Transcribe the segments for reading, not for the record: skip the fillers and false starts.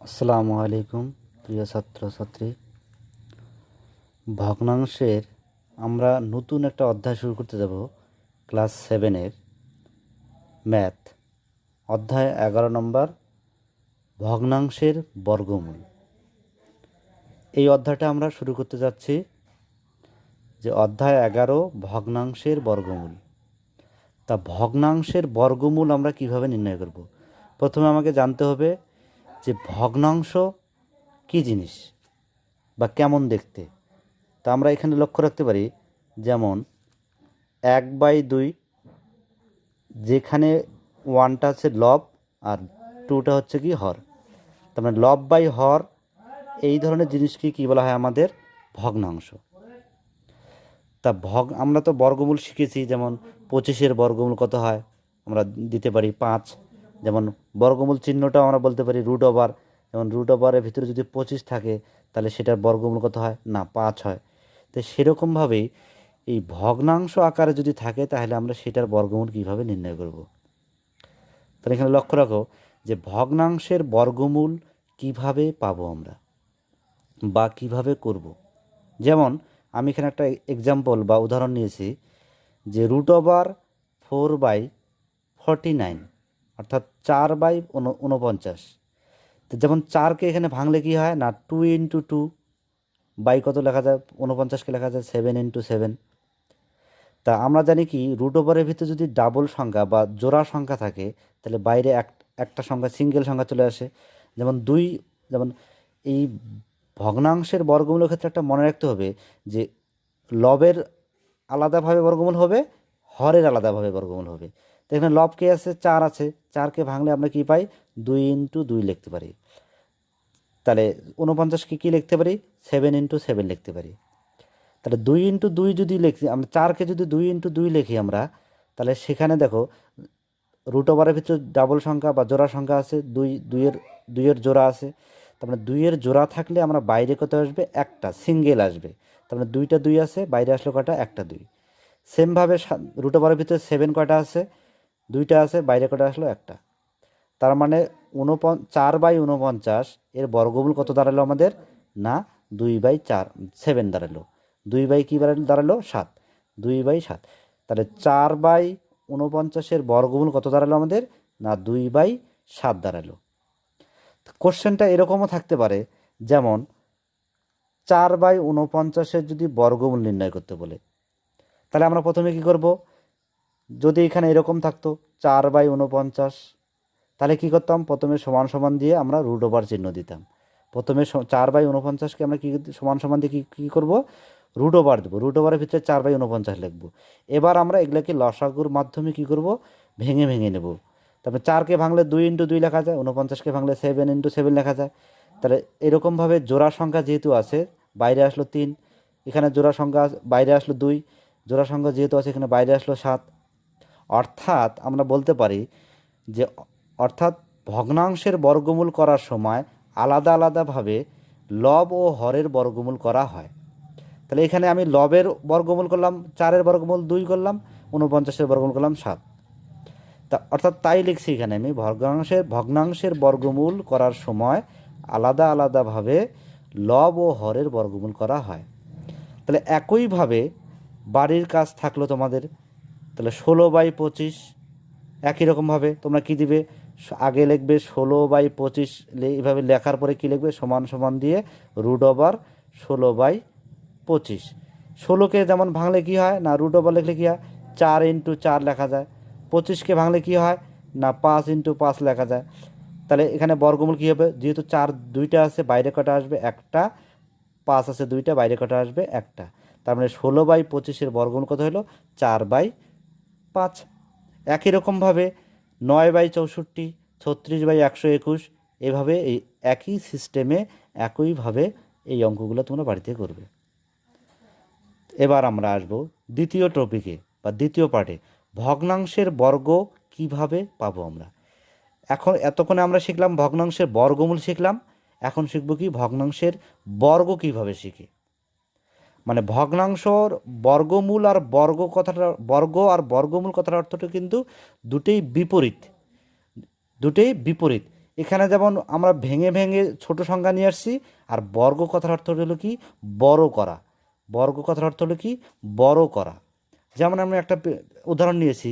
আসসালামু আলাইকুম প্রিয় ছাত্রছাত্রী। ভগ্নাংশের আমরা নতুন একটা অধ্যায় শুরু করতে যাব। ক্লাস 7-এর ম্যাথ অধ্যায় 11 নম্বর, ভগ্নাংশের বর্গমূল। এই অধ্যায়টা আমরা শুরু করতে যাচ্ছি যে অধ্যায় 11 ভগ্নাংশের বর্গমূল। তা ভগ্নাংশের বর্গমূল আমরা কিভাবে নির্ণয় করব? প্রথমে আমাকে জানতে হবে যে ভগ্নাংশ কী জিনিস বা কেমন দেখতে। তা আমরা এখানে লক্ষ্য রাখতে পারি, যেমন 1/2, যেখানে 1টা হচ্ছে লব আর 2টা হচ্ছে কি হর। তার মানে লব বাই হর এই ধরনের জিনিসকে কী বলা হয়? আমাদের ভগ্নাংশ। তা আমরা তো বর্গমূল শিখেছি, যেমন 25-এর বর্গমূল কত হয় আমরা দিতে পারি 5। যেমন বর্গমূল চিহ্নটাও আমরা বলতে পারি রুট ওভার। যেমন রুট ওভারের ভিতরে যদি 25 থাকে তাহলে সেটার বর্গমূল কত হয়? না, 5 হয়। তো সেরকমভাবেই এই ভগ্নাংশ আকারে যদি থাকে তাহলে আমরা সেটার বর্গমূল কীভাবে নির্ণয় করব? তাহলে এখানে লক্ষ্য রাখো যে ভগ্নাংশের বর্গমূল কিভাবে পাবো আমরা বা কিভাবে করব। যেমন আমি এখানে একটা এক্সাম্পল বা উদাহরণ নিয়েছি যে রুট ওভার 4/49, অর্থাৎ 4/49। তো যেমন 4কে এখানে ভাঙলে কি হয়? না, 2 × 2 বাই কত লেখা যায়? 49কে লেখা যায় 7 × 7। তা আমরা জানি কি, রুট ওভারের ভিতরে যদি ডাবল সংখ্যা বা জোড়া সংখ্যা থাকে তাহলে বাইরে একটা সংখ্যা, সিঙ্গেল সংখ্যা চলে আসে। যেমন 2, যেমন এই ভগ্নাংশের বর্গমূলের ক্ষেত্রে একটা মনে রাখতে হবে যে লবের আলাদাভাবে বর্গমূল হবে, হরের আলাদাভাবে বর্গমূল হবে। তো এখানে লব কে আছে? 4 আছে। 4কে ভাঙলে আমরা কি পাই? 2 × 2 লিখতে পারি। তাহলে 49কে কী লিখতে পারি? 7 × 7 লিখতে পারি। তাহলে 2 × 2 যদি লিখি আমরা, 4কে যদি 2 × 2 লিখি আমরা, তাহলে সেখানে দেখো রুট ওভারের ভিতরে ডাবল সংখ্যা বা জোড়া সংখ্যা আছে, দুইয়ের জোড়া আছে। তার মানে 2-এর জোড়া থাকলে আমরা বাইরে কত আসবে? একটা, সিঙ্গেল আসবে। তার মানে 2টা 2 আছে, বাইরে আসলো কটা? একটা 2। সেমভাবে রুট ওভারের ভিতরে 7 কয়টা আছে? 2টা আছে, বাইরে কটা আসলো? একটা। তার মানে 4/49 এর বর্গমূল কত দাঁড়ালো আমাদের? না, 2/4, 7 দাঁড়ালো। 2 কি দাঁড়ালো? 7, 2/7। তাহলে 4/49-এর বর্গমূল কত দাঁড়ালো আমাদের? না, 2/7 দাঁড়ালো। কোশ্চেনটা এরকমও থাকতে পারে, যেমন 4/49-এর যদি বর্গমূল নির্ণয় করতে বলে, তাহলে আমরা প্রথমে কি করব? যদি এখানে এরকম থাকতো 4/49, তাহলে কী করতাম? প্রথমে সমান সমান দিয়ে আমরা রুট ওভার চিহ্ন দিতাম। প্রথমে 4/49কে আমরা কী সমান সমান দিয়ে কী করবো? রুট ওভার দেবো। রুট ওভারের ভিতরে 4/49 লিখবো। এবার আমরা এগুলোকে লসাগুর মাধ্যমে কী করব? ভেঙে ভেঙে নেব। তারপরে 4কে ভাঙলে 2 × 2 লেখা যায়, 49কে ভাঙলে 7 × 7 লেখা যায়। তাহলে এরকমভাবে জোড়া সংখ্যা যেহেতু আছে, বাইরে আসলো 3, এখানে জোড়া সংখ্যা বাইরে আসলো 2, জোড়া সংখ্যা যেহেতু আছে এখানে বাইরে আসলো 7। অর্থাৎ আমরা বলতে পারি যে ভগ্নাংশের বর্গমূল করার সময় আলাদা আলাদাভাবে লব ও হরের বর্গমূল করা হয়। তাহলে এখানে আমি লবের বর্গমূল করলাম 4-এর বর্গমূল 2 করলাম, 49-এর বর্গমূল করলাম 7। তা অর্থাৎ তাই লিখছি এখানে আমি, ভগ্নাংশের বর্গমূল করার সময় আলাদা আলাদাভাবে লব ও হরের বর্গমূল করা হয়। তাহলে একইভাবে বাড়ির কাজ থাকলো তোমাদের। তাহলে 16/25 একই রকমভাবে তোমরা কী দিবে? আগে লিখবে 16/25, এইভাবে লেখার পরে কী লিখবে? সমান সমান দিয়ে রুট ওভার 16/25। 16কে যেমন ভাঙলে কী হয়? না, রুট ওভার লিখলে কী হয়? 4 × 4 লেখা যায়। 25কে ভাঙলে কী হয়? না, 5 × 5 লেখা যায়। তাহলে এখানে বর্গমূল কী হবে? যেহেতু 4 2টা আছে, বাইরে কটা আসবে? একটা। 5 আছে 2টা, বাইরে কটা আসবে? একটা। তার মানে 16/25-এর বর্গমূল কত হলো? 4/5। একই রকমভাবে 9/64, 36/121, এভাবে এই একই সিস্টেমে একইভাবে এই অঙ্কগুলো তোমরা বাড়িতে করবে। এবার আমরা আসব দ্বিতীয় টপিকে বা দ্বিতীয় পার্টে, ভগ্নাংশের বর্গ কিভাবে পাবো আমরা। এতক্ষণে আমরা শিখলাম ভগ্নাংশের বর্গমূল শিখলাম, এখন শিখব কি? ভগ্নাংশের বর্গ কিভাবে শিখি। মানে ভগ্নাংশর বর্গমূল আর বর্গ আর বর্গমূল কথাটার অর্থটা কিন্তু দুটোই বিপরীত। এখানে যেমন আমরা ভেঙে ভেঙে ছোট সংখ্যা নিয়ে আসছি, আর বর্গ কথার অর্থ হলো কি বড় করা। বর্গ কথার অর্থ হলো কি বড় করা। যেমন আমি একটা উদাহরণ নিয়েছি,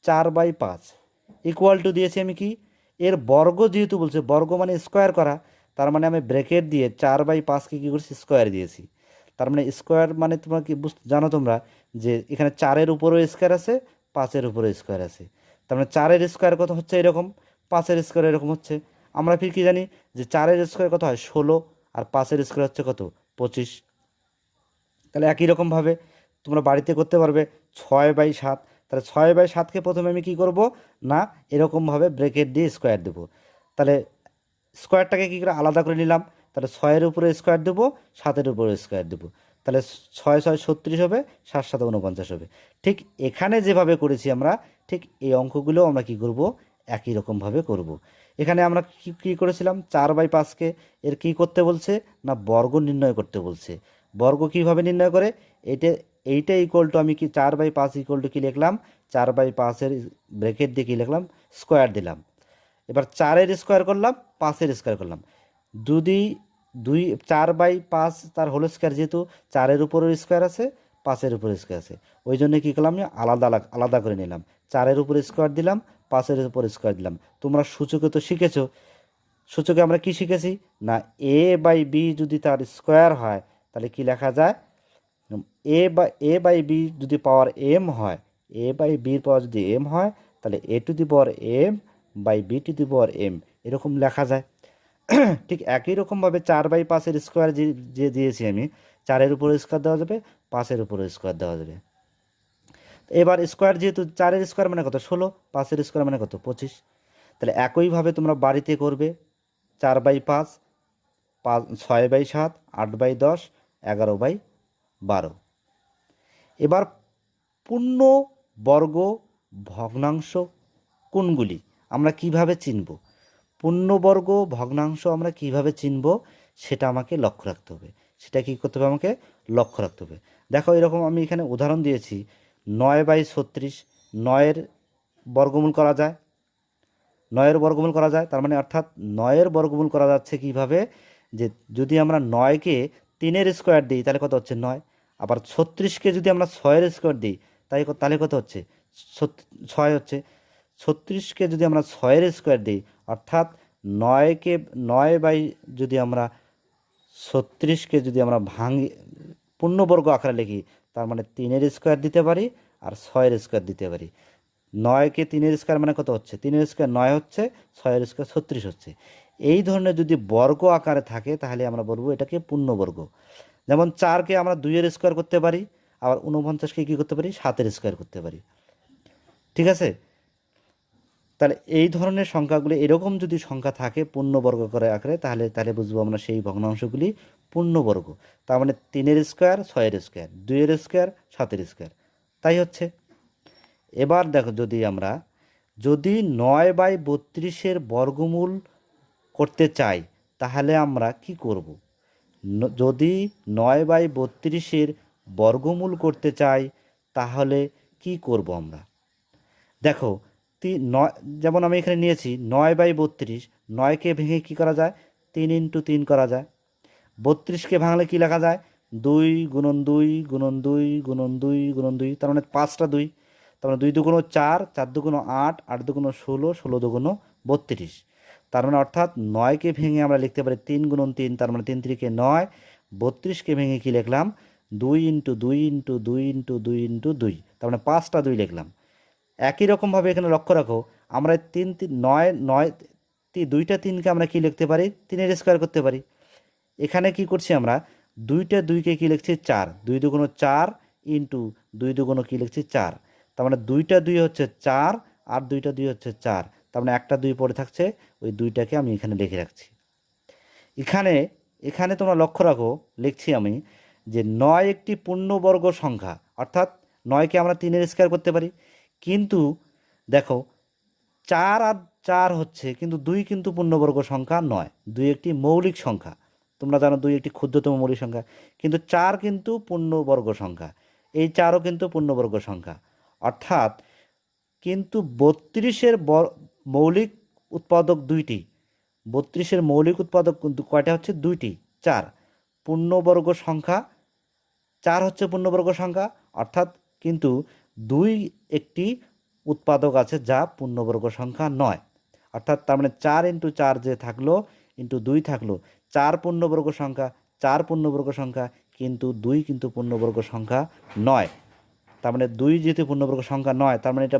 4/5 ইকুয়াল টু দিয়েছি আমি কি, এর বর্গ যেহেতু বলছে, বর্গ মানে স্কোয়ার করা, তার মানে আমি ব্র্যাকেট দিয়ে 4/5কে কী করছি স্কোয়ার দিয়েছি। তার মানে স্কোয়ার মানে তোমরা কি জানো তোমরা যে এখানে 4-এর উপরেও স্কোয়ার আছে, 5-এর উপরেও স্কোয়ার আছে। তার মানে 4-এর স্কোয়ার কত হচ্ছে এরকম, 5-এর স্কোয়ার এরকম হচ্ছে। আমরা ফির কি জানি যে 4-এর স্কোয়ার কত হয় 16, আর 5-এর স্কোয়ার হচ্ছে কত 25। তাহলে একই রকমভাবে তোমরা বাড়িতে করতে পারবে 6/7। তাহলে 6/7কে প্রথমে আমি কি করব না, এরকমভাবে ব্রেকেট দিয়ে স্কোয়ার দেবো। তাহলে স্কোয়ারটাকে কী করে আলাদা করে নিলাম, তাহলে 6-এর উপরে স্কোয়ার দেবো, 7-এর উপরে স্কোয়ার দেবো। তাহলে 6 × 6 = 36 হবে, 7 × 7 = 49 হবে। ঠিক এখানে যেভাবে করেছি আমরা, ঠিক এই অঙ্কগুলো আমরা কি করব, একই রকমভাবে করব। এখানে আমরা কি করেছিলাম, 4/5কে এর কি করতে বলছে না বর্গ নির্ণয় করতে বলছে। বর্গ কিভাবে নির্ণয় করে, এইটা ইকুয়াল টু আমি কি 4/5 ইকুয়াল টু কী লিখলাম, 4/5-এর ব্র্যাকেট দিয়ে কী লিখলাম স্কোয়ার দিলাম। এবার 4-এর স্কোয়ার করলাম, 5-এর স্কোয়ার করলাম। যদি 4/5 তার হোল স্কোয়ার, যেহেতু 4-এর উপরের স্কোয়ার আছে, 5-এর উপরে স্কোয়ার আছে, ওই জন্য কী করলাম আমি আলাদা আলাদা করে নিলাম। 4-এর উপরে স্কোয়ার দিলাম, 5-এর উপরে স্কোয়ার দিলাম। তোমরা সূচকে তো শিখেছো, সূচকে আমরা কি শিখেছি না a/b যদি তার স্কোয়ার হয় তাহলে কি লেখা যায়, a/b যদি পাওয়ার m হয়, a/bর পাওয়ার যদি m হয়, তাহলে a⁴m/b⁴m এরকম লেখা যায়। ঠিক একই রকমভাবে 4/5-এর স্কোয়ার যে দিয়েছি আমি, 4-এর উপরে স্কোয়ার দেওয়া যাবে, 5-এর উপরে স্কোয়ার দেওয়া যাবে। এবার স্কোয়ার যেহেতু 4-এর স্কোয়ার মানে কত 16, 5-এর স্কোয়ার মানে কত 25। তাহলে একইভাবে তোমরা বাড়িতে করবে 4/5, 6/7, 8/10, 11/12। এবার পূর্ণবর্গ ভগ্নাংশ কোনগুলি আমরা কিভাবে চিনব, পূর্ণবর্গ ভগ্নাংশ আমরা কিভাবে চিনব সেটা আমাকে লক্ষ্য রাখতে হবে। সেটা কী করতে হবে, আমাকে লক্ষ্য রাখতে হবে। দেখো এরকম আমি এখানে উদাহরণ দিয়েছি 9/36, 9-এর বর্গমূল করা যায়, 9-এর বর্গমূল করা যায়। তার মানে অর্থাৎ 9-এর বর্গমূল করা যাচ্ছে কিভাবে, যে যদি আমরা 9কে 3-এর স্কোয়ার দিই তাহলে কত হচ্ছে 9, আবার 36কে যদি আমরা 6-এর স্কোয়ার দিই তাহলে কত হচ্ছে 6 হচ্ছে। 36কে যদি আমরা 6-এর স্কোয়ার দিই, অর্থাৎ 9কে 9 যদি আমরা 36কে যদি আমরা ভাঙি পূর্ণবর্গ আকারে লিখি, তার মানে 3-এর স্কোয়ার দিতে পারি আর 6-এর স্কোয়ার দিতে পারি। 9কে 3-এর স্কোয়ার মানে কত হচ্ছে, 3-এর স্কোয়ার 9 হচ্ছে, 6-এর স্কোয়ার 36 হচ্ছে। এই ধরনের যদি বর্গ আকারে থাকে তাহলে আমরা বলবো এটাকে পূর্ণবর্গ। যেমন 4কে আমরা 2-এর স্কোয়ার করতে পারি, আবার 49কে কী করতে পারি 7-এর স্কোয়ার করতে পারি। ঠিক আছে, তাহলে এই ধরনের সংখ্যাগুলি এরকম যদি সংখ্যা থাকে পূর্ণবর্গ করে আকারে, তাহলে বুঝবো আমরা সেই ভগ্নাংশগুলি পূর্ণবর্গ। তার মানে 3-এর স্কোয়ার 6-এর স্কোয়ার, 2-এর স্কোয়ার 7-এর স্কোয়ার, তাই হচ্ছে। এবার দেখো যদি 9/32-এর বর্গমূল করতে চাই তাহলে আমরা কি করব, যদি 9/32-এর বর্গমূল করতে চাই তাহলে কি করব আমরা। দেখো যেমন আমি এখানে নিয়েছি 9/32, 9কে ভেঙে কি করা যায় 3 × 3 করা যায়। 32কে ভাঙলে কি লেখা যায় 2 × 2 × 2 × 2 × 2, তার মানে 5টা 2, তার মানে 2 × 2 = 4, 4 × 2 = 8, 8 × 2 = 16, 16 × 2 = 32। তার মানে অর্থাৎ 9কে ভেঙে আমরা লিখতে পারি 3 × 3, তার মানে 3 × 3 = 9। 32কে ভেঙে কি লিখলাম 2 × 2 × 2 × 2 × 2, তার মানে 5টা 2 লিখলাম। একই রকমভাবে এখানে লক্ষ্য রাখো, আমরা 2টা 3কে আমরা কি লিখতে পারি 3-এর স্কোয়ার করতে পারি। এখানে কি করছি আমরা 2টা 2কে কি লিখছি 4, 2 × 2 = 4 ইন্টু 2 × 2 = কি লিখছি 4, তার মানে 2টা 2 হচ্ছে 4 আর 2টা 2 হচ্ছে 4, তার মানে একটা 2 পড়ে থাকছে, ওই 2টাকে আমি এখানে লিখে রাখছি। এখানে তোমরা লক্ষ্য রাখো, লিখছি আমি যে 9 একটি পূর্ণবর্গ সংখ্যা, অর্থাৎ 9কে আমরা 3-এর স্কোয়ার করতে পারি। কিন্তু দেখো 4 আর 4 হচ্ছে, কিন্তু 2 কিন্তু পূর্ণবর্গ সংখ্যা নয়, 2 একটি মৌলিক সংখ্যা। তোমরা জানো 2 একটি ক্ষুদ্রতম মৌলিক সংখ্যা, কিন্তু 4 কিন্তু পূর্ণবর্গ সংখ্যা, এই 4ও কিন্তু পূর্ণবর্গ সংখ্যা। অর্থাৎ কিন্তু 32-এর মৌলিক উৎপাদক দুইটি, 32-এর মৌলিক উৎপাদক কিন্তু কয়টা হচ্ছে? 2টি, 4। পূর্ণবর্গ সংখ্যা 4 হচ্ছে পূর্ণবর্গ সংখ্যা, অর্থাৎ কিন্তু 2 একটি উৎপাদক আছে যা পূর্ণবর্গ সংখ্যা নয়। অর্থাৎ তার মানে 4 × 4 যে থাকলো ইন্টু 2 থাকলো, 4 পূর্ণবর্গ সংখ্যা, 4 পূর্ণবর্গ সংখ্যা, কিন্তু 2 কিন্তু পূর্ণবর্গ সংখ্যা নয়। তার মানে 2 যেহেতু পূর্ণবর্গ সংখ্যা নয়, তার মানে এটা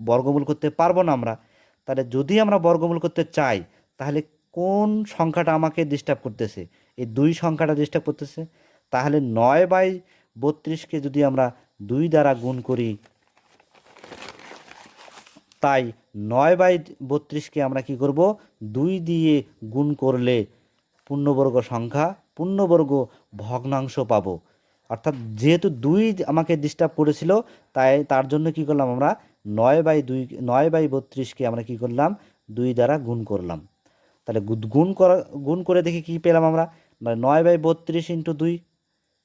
বর্গমূল করতে পারবো না আমরা। তাহলে যদি আমরা বর্গমূল করতে চাই, তাহলে কোন সংখ্যাটা আমাকে ডিস্টার্ব করতেছে? এই 2 সংখ্যাটা ডিস্টার্ব করতেছে। তাহলে 9/32কে যদি আমরা 2 দ্বারা গুণ করি, তাই 9/32কে আমরা কি করব? 2 দিয়ে গুণ করলে পূর্ণবর্গ সংখ্যা, পূর্ণবর্গ ভগ্নাংশ পাবো। অর্থাৎ যেহেতু 2 আমাকে ডিস্টার্ব করেছিল, তাই তার জন্য কি করলাম আমরা? 9/32কে আমরা কি করলাম? 2 দ্বারা গুণ করলাম। তাহলে গুণ করে দেখি কি পেলাম আমরা? 9/32 × 2,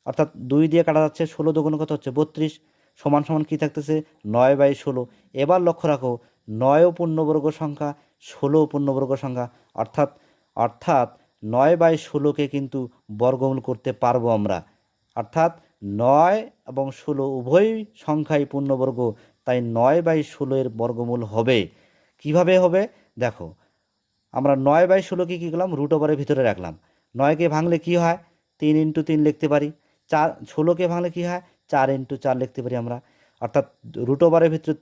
অর্থাৎ 2 দিয়ে কাটা যাচ্ছে, 16 দুগুণ কত হচ্ছে? 32, সমান সমান কী থাকতেছে? 9/16। এবার লক্ষ্য রাখো, 9ও পূর্ণবর্গ সংখ্যা, 16ও পূর্ণবর্গ সংখ্যা, অর্থাৎ অর্থাৎ 9/16কে কিন্তু বর্গমূল করতে পারবো আমরা। অর্থাৎ 9 এবং 16 উভয় সংখ্যাই পূর্ণবর্গ, তাই 9/16 বর্গমূল হবে। কিভাবে হবে দেখো, আমরা 9/16কে কী করলাম? রুট ওভারের ভিতরে রাখলাম। 9কে ভাঙলে কি হয়? 3 × 3 লিখতে পারি। 16কে ভাঙলে কি হয়? 4 × 4 লিখতে পারি আমরা। অর্থাৎ রুট ওভারের ভিতরে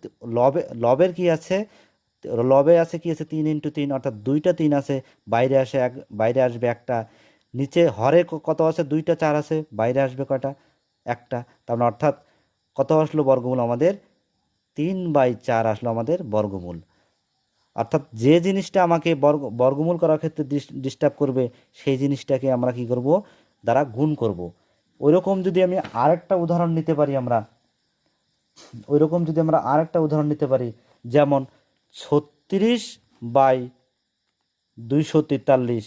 লবের কি আছে? লবে আছে কি আছে? 3 × 3, অর্থাৎ 2টা 3 আছে, বাইরে আসবে একটা। নিচে হরে কত আছে? 2টা 4 আছে, বাইরে আসবে কয়টা? একটা। তার মানে অর্থাৎ কত আসলো বর্গমূল আমাদের? 3/4 আসলো আমাদের বর্গমূল। অর্থাৎ যে জিনিসটা আমাকে বর্গমূল করার ক্ষেত্রে ডিস্টার্ব করবে, সেই জিনিসটাকে আমরা কি করব? দ্বারা গুণ করব। ওইরকম যদি আমি আরেকটা উদাহরণ নিতে পারি যেমন 36/243,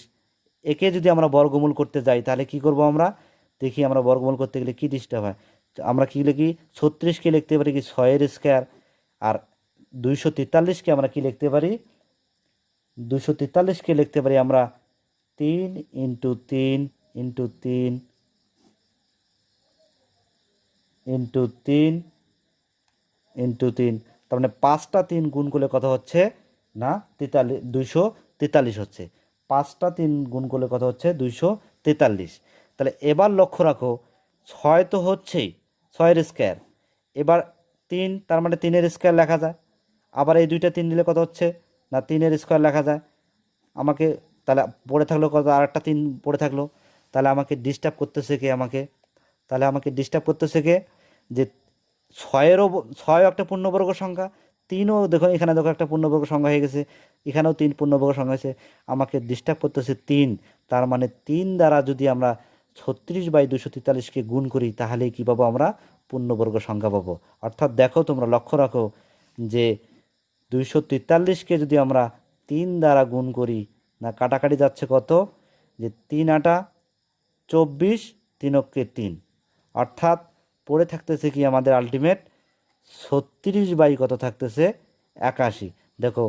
একে যদি আমরা বর্গমূল করতে যাই, তাহলে কি করব আমরা? দেখি আমরা বর্গমূল করতে গেলে কি ডিস্টার্ব হয়। আমরা কি লিখি? 36কে লিখতে পারি কি 6 এর স্কয়ার, আর 243কে আমরা কি লিখতে পারি? 243কে লিখতে পারি আমরা 3 × 3 × 3 × 3 × 3। তার মানে 5টা 3 গুণ করলে কত হচ্ছে? না 243 হচ্ছে। 5টা 3 গুণ করলে কত হচ্ছে? 243। তাহলে এবার লক্ষ্য রাখো, 6 তো হচ্ছেই, 6 এর স্কয়ার। এবার 3, তার মানে 3 এর স্কয়ার লেখা যায়। আবার এই 2টা 3 নিলে কত হচ্ছে? না 3 এর স্কয়ার লেখা যায়। আমাকে তাহলে পড়ে থাকলো কত? আর একটা 3 পড়ে থাকলো। তাহলে আমাকে ডিস্টার্ব করতেছে কে? যে 6ও একটা পূর্ণবর্গ সংখ্যা, 3ও দেখো, এখানে দেখো একটা পূর্ণবর্গ সংখ্যা হয়ে গেছে, এখানেও 3 পূর্ণবর্গ সংখ্যা হয়েছে। আমাকে ডিস্টার্ব করতেছে 3। তার মানে 3 দ্বারা যদি আমরা 36/243কে গুণ করি, তাহলে কি পাবো আমরা? পূর্ণবর্গ সংখ্যা পাবো। অর্থাৎ দেখো, তোমরা লক্ষ্য রাখো যে 243কে যদি আমরা 3 দ্বারা গুণ করি, না কাটাকাটি যাচ্ছে কত? যে 3 × 8 = 24, 3 × 3, অর্থাৎ পড়ে থাকতেছে কি আমাদের আলটিমেট 36 কত থাকতেছে? 81। দেখো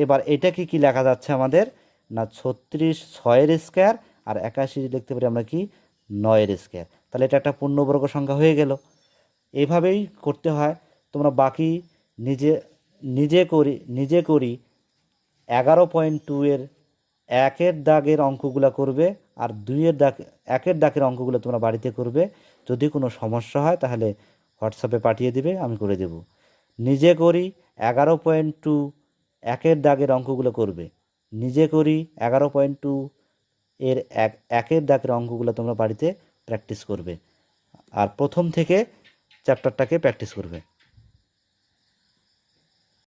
এবার এটাকে কি লেখা যাচ্ছে আমাদের? না 36 6 এর স্কয়ার, আর 81 লিখতে পারি আমরা কি? 9 এর স্কয়ার। তাহলে এটা একটা পূর্ণবর্গ সংখ্যা হয়ে গেল। এইভাবেই করতে হয়। তোমরা বাকি নিজে করি 11.2 এর 1-এর দাগের অঙ্কগুলো করবে, আর 1-এর দাগের অঙ্কগুলো তোমরা বাড়িতে করবে। যদি কোনো সমস্যা হয় তাহলে হোয়াটসঅ্যাপে পাঠিয়ে দিবে, আমি করে দেব। নিজে করি 11.2 1-এর দাগের অঙ্কগুলো করবে। নিজে করি 11.2 এর 1-এর দাগের অঙ্কগুলো তোমরা বাড়িতে প্র্যাকটিস করবে, আর প্রথম থেকে চ্যাপ্টারটাকে প্র্যাকটিস করবে।